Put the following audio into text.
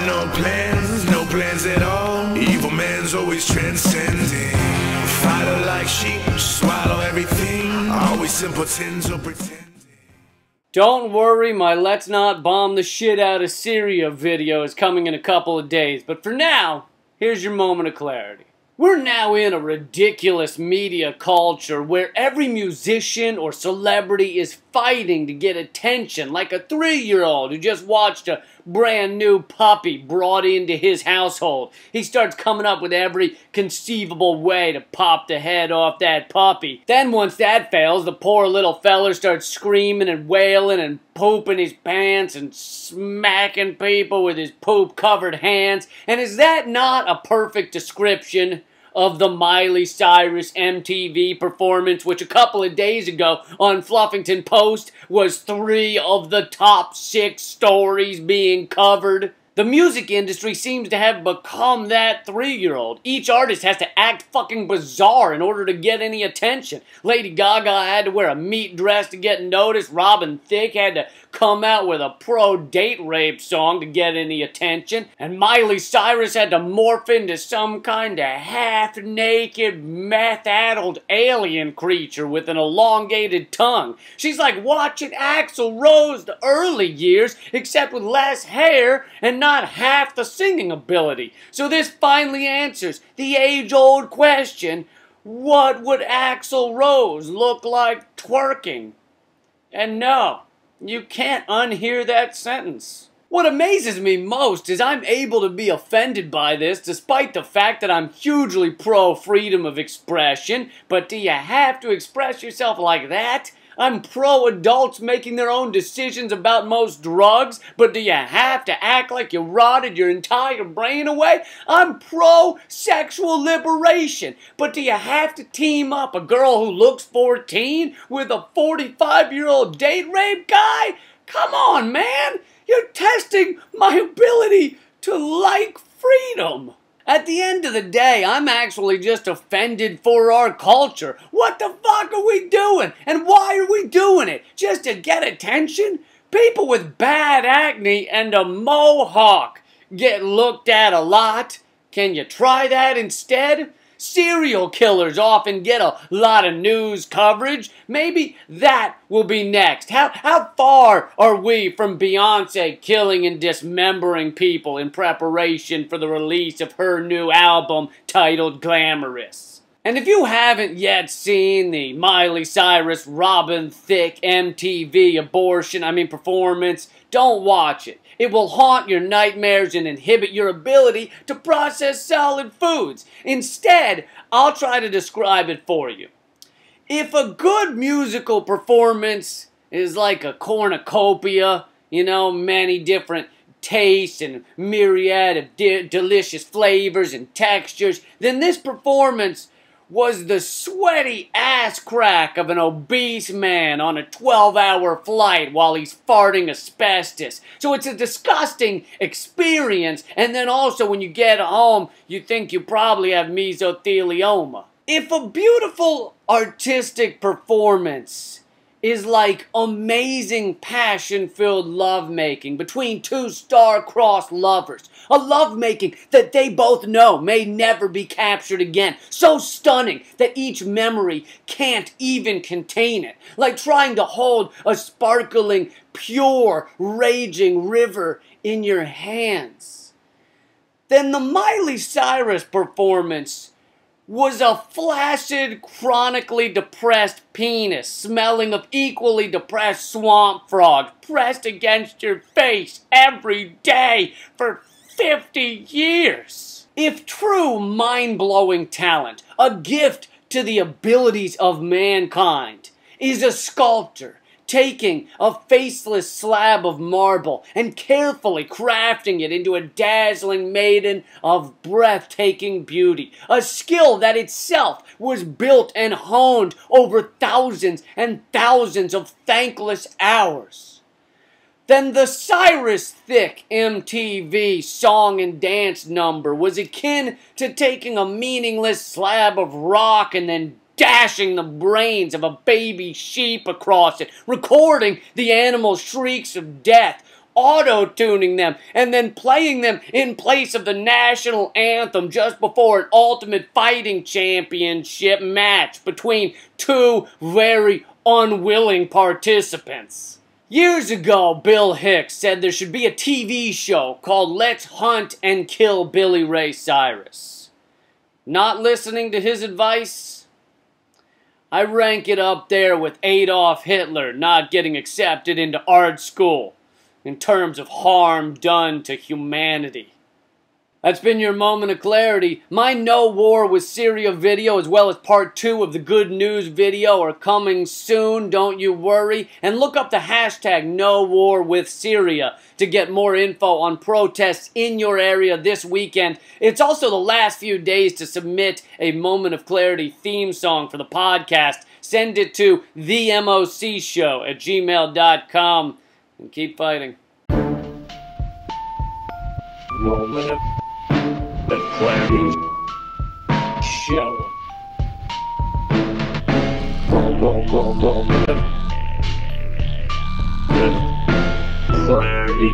no plans at all. Evil man's always transcending. Fighter like sheep, swallow everything. Always simpletons or pretending. Don't worry, my Let's Not Bomb the Shit Out of Syria video is coming in a couple of days, but for now, here's your moment of clarity. We're now in a ridiculous media culture where every musician or celebrity is fighting to get attention, like a 3-year-old who just watched a brand new puppy brought into his household. He starts coming up with every conceivable way to pop the head off that puppy. Then once that fails, the poor little feller starts screaming and wailing and pooping his pants and smacking people with his poop-covered hands. And is that not a perfect description of the Miley Cyrus MTV performance, which a couple of days ago on Fluffington Post was 3 of the top 6 stories being covered? The music industry seems to have become that 3-year-old. Each artist has to act fucking bizarre in order to get any attention. Lady Gaga had to wear a meat dress to get noticed. Thicke had to come out with a pro-date rape song to get any attention. And Miley Cyrus had to morph into some kind of half-naked, meth-addled alien creature with an elongated tongue. She's like watching Axl Rose the early years, except with less hair and not half the singing ability. So this finally answers the age-old question, what would Axl Rose look like twerking? And no, you can't unhear that sentence. What amazes me most is I'm able to be offended by this despite the fact that I'm hugely pro-freedom of expression. But do you have to express yourself like that? I'm pro-adults making their own decisions about most drugs, but do you have to act like you rotted your entire brain away? I'm pro-sexual liberation, but do you have to team up a girl who looks 14 with a 45-year-old date rape guy? Come on, man! You're testing my ability to like freedom. At the end of the day, I'm actually just offended for our culture. What the fuck are we doing? And why are we doing it? Just to get attention? People with bad acne and a mohawk get looked at a lot. Can you try that instead? Serial killers often get a lot of news coverage. Maybe that will be next. How far are we from Beyonce killing and dismembering people in preparation for the release of her new album titled Glamorous? And if you haven't yet seen the Miley Cyrus Thicke MTV performance, don't watch it. It will haunt your nightmares and inhibit your ability to process solid foods. Instead, I'll try to describe it for you. If a good musical performance is like a cornucopia, many different tastes and myriad of delicious flavors and textures, then this performance was the sweaty ass crack of an obese man on a 12-hour flight while he's farting asbestos. So it's a disgusting experience, and then also when you get home, you think you probably have mesothelioma. If a beautiful artistic performance is like amazing passion-filled lovemaking between 2 star-crossed lovers, a lovemaking that they both know may never be captured again, so stunning that each memory can't even contain it, like trying to hold a sparkling, pure, raging river in your hands, then the Miley Cyrus performance was a flaccid, chronically depressed penis smelling of equally depressed swamp frog pressed against your face every day for 50 years. If true mind-blowing talent, a gift to the abilities of mankind, is a sculptor taking a faceless slab of marble and carefully crafting it into a dazzling maiden of breathtaking beauty, a skill that itself was built and honed over thousands and thousands of thankless hours, then the Thicke MTV song and dance number was akin to taking a meaningless slab of rock and then dashing the brains of a baby sheep across it, recording the animal's shrieks of death auto-tuning them and then playing them in place of the national anthem just before an Ultimate Fighting Championship match between two very unwilling participants. Years ago, Bill Hicks said there should be a TV show called Let's Hunt and Kill Billy Ray Cyrus. Not listening to his advice? I rank it up there with Adolf Hitler not getting accepted into art school in terms of harm done to humanity. That's been your moment of clarity. My No War with Syria video as well as part 2 of the good news video are coming soon, don't you worry. And look up the hashtag No War with Syria to get more info on protests in your area this weekend. It's also the last few days to submit a Moment of Clarity theme song for the podcast. Send it to themOCshow@gmail.com and keep fighting. Moment of Clarity Show. Moment of Clarity.